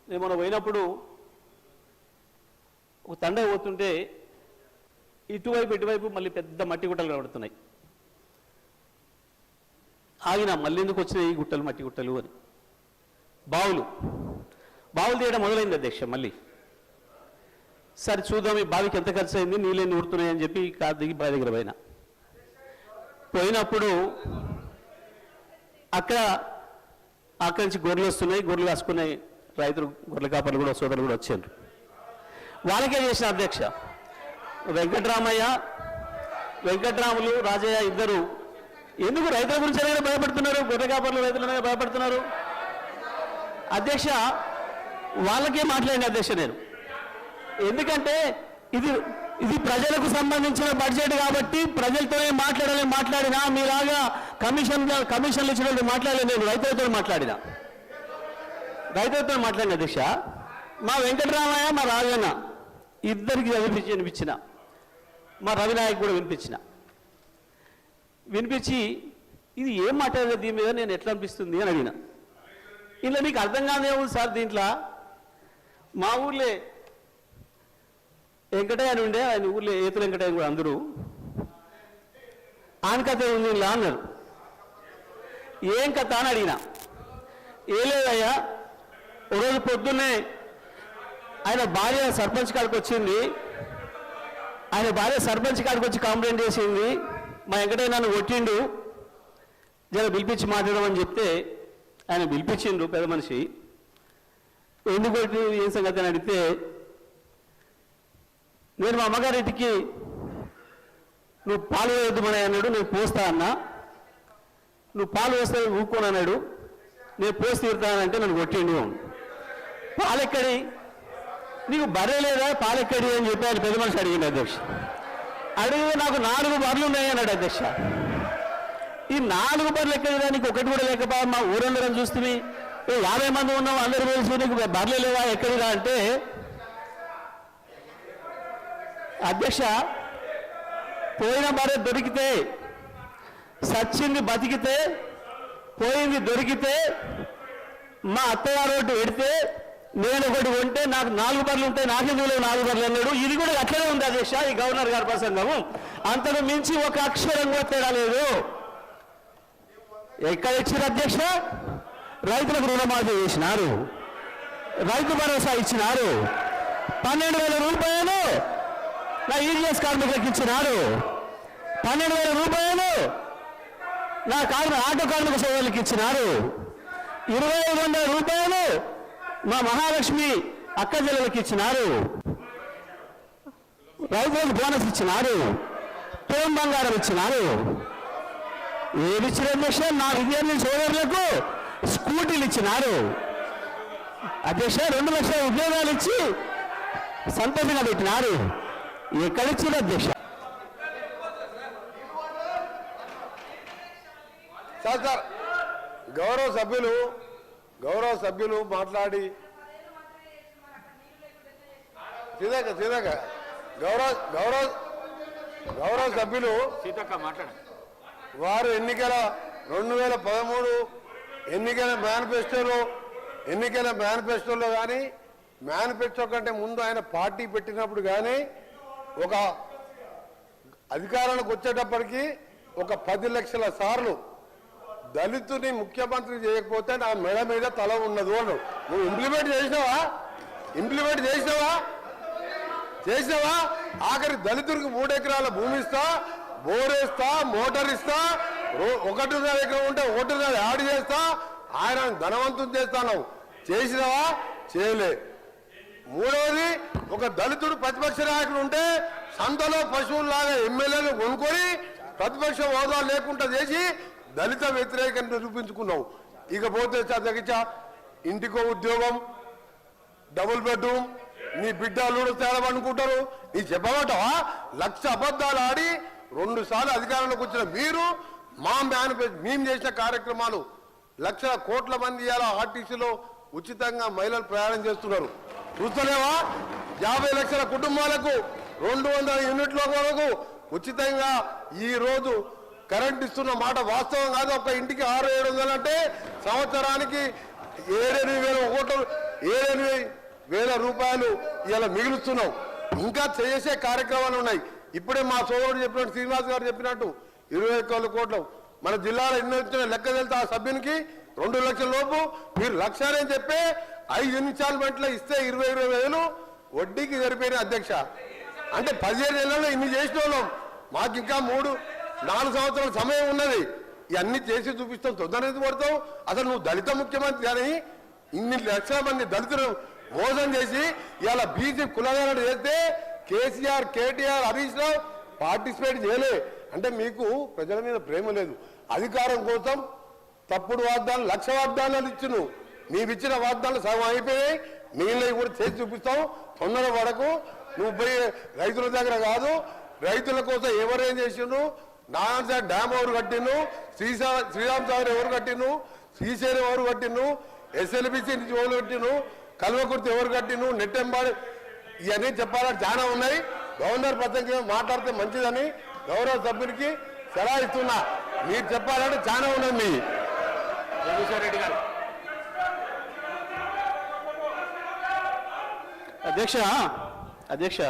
నేను మొన్న పోయినప్పుడు ఒక తండ పోతుంటే ఇటువైపు మళ్ళీ పెద్ద మట్టి గుట్టలు కనబడుతున్నాయి. ఆగిన మళ్ళీ ఎందుకు వచ్చినాయి ఈ గుట్టలు మట్టి గుట్టలు అని. బావులు తీయడం మొదలైంది అధ్యక్ష. మళ్ళీ సరే చూద్దాం ఈ బావికి ఎంత ఖర్చు అయింది, నీళ్ళని ఊరుతున్నాయని చెప్పి కారు దిగి బావి దగ్గర పోయినప్పుడు అక్కడి నుంచి గొర్రెలు వస్తున్నాయి. గొర్రెలు కాసుకున్నాయి రైతులు, గొర్రెల కాపర్లు కూడా సోదరులు కూడా వచ్చారు. వాళ్ళకే చేసిన అధ్యక్ష. వెంకట్రాములు రాజయ్య ఇద్దరు ఎందుకు రైతుల గురించి భయపడుతున్నారు, గొర్రె కాపర్లు రైతులనే భయపడుతున్నారు అధ్యక్ష. వాళ్ళకే మాట్లాడిన అధ్యక్ష నేను. ఎందుకంటే ఇది ప్రజలకు సంబంధించిన బడ్జెట్ కాబట్టి ప్రజలతోనే మాట్లాడినా మీలాగా కమిషన్లు ఇచ్చినట్టు మాట్లాడలేదు. నేను రైతులతో మాట్లాడిన అధ్యక్ష. మా వెంకటరామయ్య మా రాజన్న ఇద్దరికి వినిపించిన, మా రవినాయక్ కూడా వినిపించి ఇది ఏం మాట్లాడలేదు దీని మీద, నేను ఎట్లా అనిపిస్తుంది అని అడిగిన. ఇలా మీకు అర్థం కాదే ఉంది సార్. దీంట్లో మా ఊర్లే వెంకటయ్య అని ఉండే, ఆయన ఊర్లో ఏతుల వెంకటయ్య కూడా అందరూ ఆయన కథ ఉంది ఇలా అన్నారు. ఏం కథ అని అడిగిన. ఏ లేదయ్యా, ఒకరోజు పొద్దున్నే ఆయన భార్య సర్పంచ్ కాడికి వచ్చింది. ఆయన భార్య సర్పంచ్ కాడికి వచ్చి కంప్లైంట్ చేసింది, మా వెంకటయ్య నన్ను కొట్టిండు, జర పిలిపించి మాట్లాడమని చెప్తే ఆయన పిలిపించిండు పెద్ద మనిషి. ఎందుకు కొట్టి ఏం సంగతి అని అడిగితే, నేను మా అమ్మగారింటికి నువ్వు పాలు వేయొద్దుమని అన్నాడు, నేను పోస్తా అన్నా. నువ్వు పాలు వేస్తే ఊక్కోని అన్నాడు, నేను పోసి తీరుతానంటే నన్ను కొట్టిండు. పాలెక్కడి, నీకు బర్రె లేదా పాలెక్కడి అని చెప్పి ఆయన పెద్ద మనిషి అడిగింది అధ్యక్ష. అడిగితే నాకు 4 బర్రెలు ఉన్నాయి అన్నాడు అధ్యక్ష. ఈ 4 బర్రెలు ఎక్కడిదా, నీకు ఒకటి కూడా లేకపోయా, మా ఊరందరం చూస్తుంది 50 మంది ఉన్నాం అందరూ తెలిసి నీకు బర్రెలు లేవా ఎక్కడిదా అంటే, అధ్యక్ష పోయిన బర్రె దొరికితే, సచ్చింది బతికితే, పోయింది దొరికితే, మా అత్తగారు ఒకటి పెడితే నేను ఒకటి కొంటే నాకు 4 బర్రెలు ఉంటాయి, నాకెందుకు లేవు 4 బర్రెలు అన్నాడు. ఇది కూడా అట్లనే ఉంది అధ్యక్ష ఈ గవర్నర్ గారి ప్రసంగము. అంతకు మించి ఒక అక్షరం కూడా తేడా లేదు. ఎక్కడ ఇచ్చారు అధ్యక్ష? రైతులకు రుణమాఫీ చేసినారు, రైతు భరోసా ఇచ్చినారు, 12,000 రూపాయలు నా ఈజీఎస్ కార్మికులకు ఇచ్చినారు, 12,000 రూపాయలు నా ఆటో కార్మిక సోదరులకు ఇచ్చినారు, 2,500 రూపాయలు మా మహాలక్ష్మి అక్క చెల్లెలకు ఇచ్చినారు, రైతులకు బోనస్ ఇచ్చినారు, తోం బంగారం ఇచ్చినారు. ఏమి ఇచ్చిన అధ్యక్ష? నా విద్యార్థి సోదరులకు స్కూటీలు ఇచ్చినారు అధ్యక్ష. 2 లక్షల ఉద్యోగాలు ఇచ్చి సంతోషంగా పెట్టినారు. ఎక్కడిచ్చిన అధ్యక్ష? సార్ గౌరవ సభ్యులు మాట్లాడి సీతక్క గౌరవ సభ్యులు వారు 2013 ఎన్నికల మేనిఫెస్టోలో కానీ మేనిఫెస్టో కంటే ముందు ఆయన పార్టీ పెట్టినప్పుడు కానీ ఒక అధికారానికి వచ్చేటప్పటికి ఒక 10 లక్షల సార్లు దళితుని ముఖ్యమంత్రి చేయకపోతే నా మెడ మీద తల ఉన్నది అన్నాడు. నువ్వు ఇంప్లిమెంట్ చేసినావా? ఆఖరి దళితుడికి 3 ఎకరాల భూమి ఇస్తా, బోరేస్తా, మోటార్ ఇస్తా, 1.5 ఎకరం ఉంటే 1.5 యాడ్ చేస్తా, ఆయన ధనవంతం చేస్తాను. చేసినావా? చేయలే. మూడవది, ఒక దళితుడు ప్రతిపక్ష నాయకుడు ఉంటే సంతలో పశువుల్లాగా ఎమ్మెల్యేలు కొనుక్కొని ప్రతిపక్ష హోదా లేకుండా చేసి దళిత వ్యతిరేకత నిరూపించుకున్నావు. ఇకపోతే తగ్గించ ఇంటికో ఉద్యోగం, డబుల్ బెడ్రూమ్, నీ బిడ్డలు తేలమనుకుంటారు. నీ చెప్పమంటావా? 1,00,000 అబద్ధాలు ఆడి 2 సార్లు అధికారంలోకి వచ్చిన మీరు మేము చేసిన కార్యక్రమాలు లక్షల కోట్ల మంది ఇలా ఆర్టీసీలో ఉచితంగా మహిళలు ప్రయాణం చేస్తున్నారు. చూస్తలేవా? 50 లక్షల కుటుంబాలకు 200 యూనిట్ల వరకు ఉచితంగా ఈ రోజు కరెంట్ ఇస్తున్న మాట వాస్తవం కాదు. ఒక ఇంటికి 600-700 అంటే సంవత్సరానికి 7,000 కోట్లు 7,000 రూపాయలు ఇలా మిగులుస్తున్నావు. ఇంకా చేసే కార్యక్రమాలు ఉన్నాయి. ఇప్పుడే మా సోదరుడు చెప్పినట్టు, శ్రీనివాస్ గారు చెప్పినట్టు 21 కోట్లు మన జిల్లాలో ఎన్ని వచ్చిన లెక్క వెళ్తే ఆ సభ్యునికి 2 లక్షల లోపు మీరు లక్షాలని చెప్పి 5 ఇన్స్టాల్మెంట్లో ఇస్తే 20,000 వడ్డీకి సరిపోయిన అధ్యక్ష. అంటే 15 నెలల్లో ఇన్ని చేసిన వాళ్ళం. మాకు ఇంకా 3-4 సంవత్సరాల సమయం ఉన్నది. ఇవన్నీ చేసి చూపిస్తాం. తొందరగా పడతావు. అసలు నువ్వు దళిత ముఖ్యమంత్రి అని ఇన్ని లక్షల మంది దళితులు మోసం చేసి ఇలా బీసీ కులగాలను చేస్తే కేసీఆర్, కేటీఆర్, హరీష్ రావు పార్టిసిపేట్ చేయలే. అంటే మీకు ప్రజల మీద ప్రేమ లేదు. అధికారం కోసం తప్పుడు వాగ్దానాలు, 1,00,000 వాగ్దానాలు ఇచ్చును. నీవిచ్చిన వాగ్దానాలు సగం అయిపోయాయి. మిగిలినవి కూడా చేసి చూపిస్తాం. తొందర పడకు. నువ్వు పోయి రైతుల దగ్గర కాదు, రైతుల కోసం ఎవరేం చేసిండు, నారాయణ డ్యామ్ ఎవరు కట్టిండు, శ్రీరామ్ సాగర్ ఎవరు కట్టిండు, శ్రీశైలం ఎవరు కట్టిండు, SLBC నుంచి ఎవరు కట్టిండు, కల్వకుర్తి ఎవరు కట్టిండు, నెట్టెంబాడు, ఇవన్నీ చెప్పాలని చాలా ఉన్నాయి. గవర్నర్ ప్రసంగం మాట్లాడితే మంచిదని గౌరవ సభ్యునికి సలహా ఇస్తున్నా. మీరు చెప్పాలంటే చాలా ఉన్నది. మీ రెడ్డి గారు అధ్యక్ష